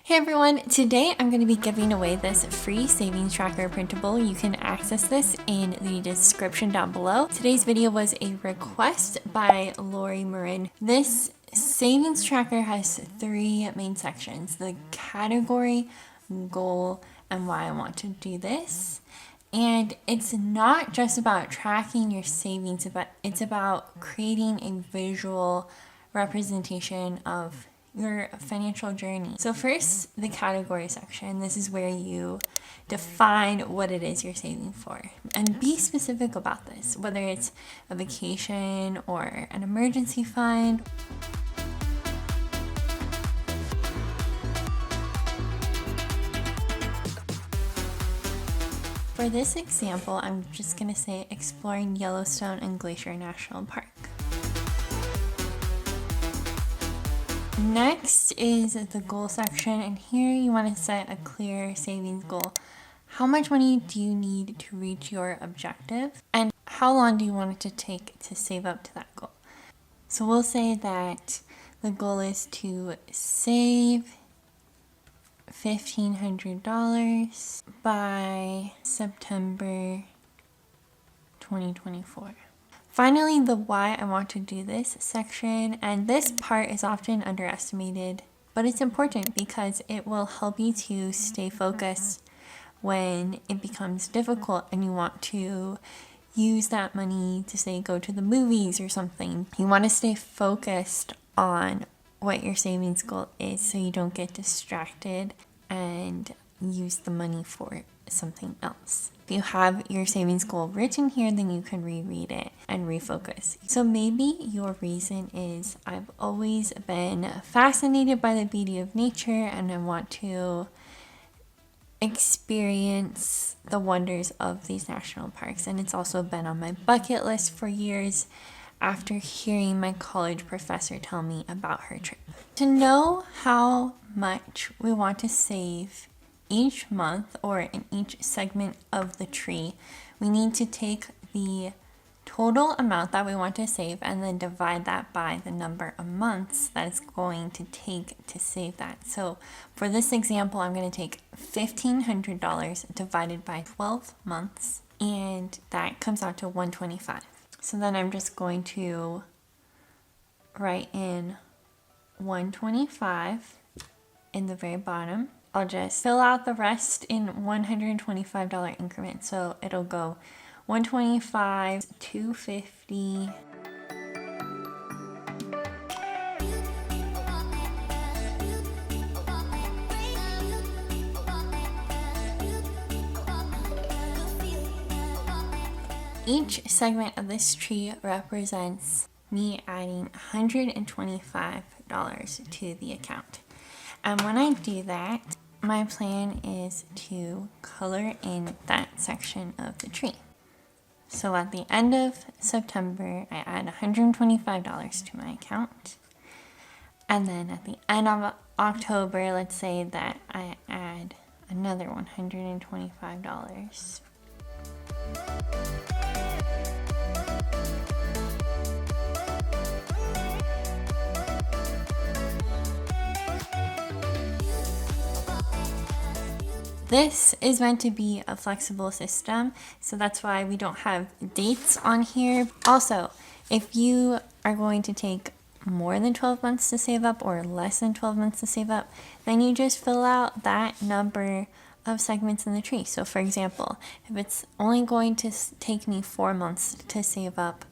Hey everyone, today I'm going to be giving away this free savings tracker printable. You can access this in the description down below. Today's video was a request by Lori Marin. This savings tracker has three main sections: the category, goal, and why I want to do this. And it's not just about tracking your savings, but it's about creating a visual representation of your financial journey. So first, the category section. This is where you define what it is you're saving for. And be specific about this, whether it's a vacation or an emergency fund. For this example, I'm just gonna say exploring Yellowstone and Glacier National Park. Next is the goal section, and here you want to set a clear savings goal. How much money do you need to reach your objective, and how long do you want it to take to save up to that goal? So we'll say that the goal is to save $1,500 by September 2024. Finally, the why I want to do this section, and this part is often underestimated, but it's important because it will help you to stay focused when it becomes difficult and you want to use that money to, say, go to the movies or something. You want to stay focused on what your savings goal is so you don't get distracted and use the money for something else. If you have your savings goal written here, then you can reread it and refocus. So maybe your reason is, I've always been fascinated by the beauty of nature and I want to experience the wonders of these national parks. And it's also been on my bucket list for years after hearing my college professor tell me about her trip. To know how much we want to save each month or in each segment of the tree, we need to take the total amount that we want to save and then divide that by the number of months that it's going to take to save that. So for this example, I'm going to take $1,500 divided by 12 months, and that comes out to $125. So then I'm just going to write in $125 in the very bottom. I'll just fill out the rest in $125 increments. So it'll go $125, $250, each segment of this tree represents me adding $125 to the account. And when I do that, my plan is to color in that section of the tree. So at the end of September, I add $125 to my account. And then at the end of October, let's say that I add another $125. This is meant to be a flexible system, so that's why we don't have dates on here. Also, if you are going to take more than 12 months to save up or less than 12 months to save up, then you just fill out that number of segments in the tree. So for example, if it's only going to take me 4 months to save up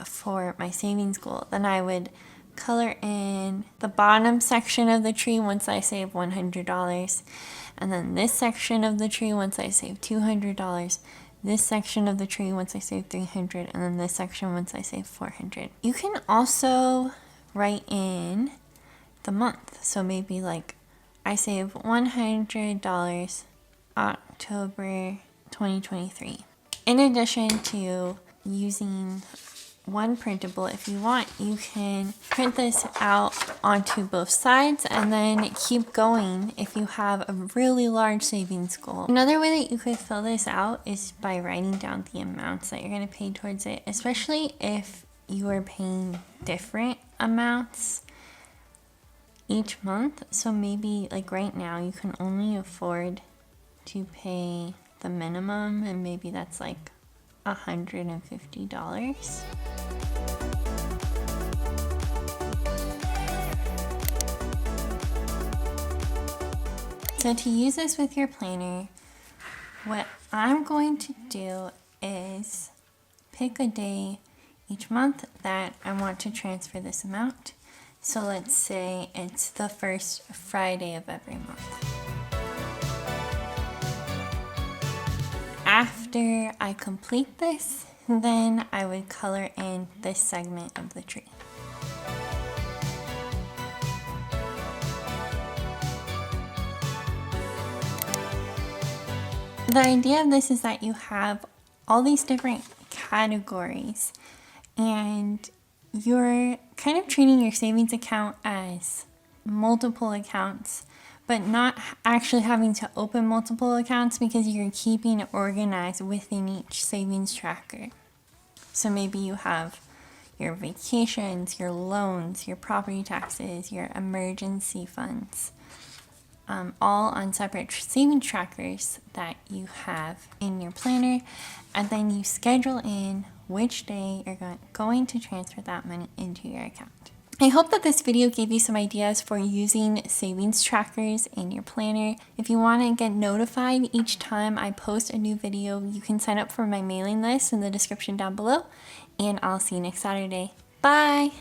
for my savings goal, then I would color in the bottom section of the tree once I save $100, and then this section of the tree once I save $200, this section of the tree once I save $300, and then this section once I save $400. You can also write in the month. So maybe like I save $100 October 2023. In addition to using one printable, if you want, you can print this out onto both sides and then keep going if you have a really large savings goal. Another way that you could fill this out is by writing down the amounts that you're going to pay towards it, especially if you are paying different amounts. each month. So maybe like right now you can only afford to pay the minimum, and maybe that's like $150. So to use this with your planner, what I'm going to do is pick a day each month that I want to transfer this amount. So let's say it's the first Friday of every month. After I complete this, then I would color in this segment of the tree. The idea of this is that you have all these different categories, and you're kind of treating your savings account as multiple accounts, but not actually having to open multiple accounts because you're keeping it organized within each savings tracker. So maybe you have your vacations, your loans, your property taxes, your emergency funds, all on separate savings trackers that you have in your planner, and then you schedule in which day you're going to transfer that money into your account. I hope that this video gave you some ideas for using savings trackers in your planner. If you want to get notified each time I post a new video, you can sign up for my mailing list in the description down below, and I'll see you next Saturday. Bye!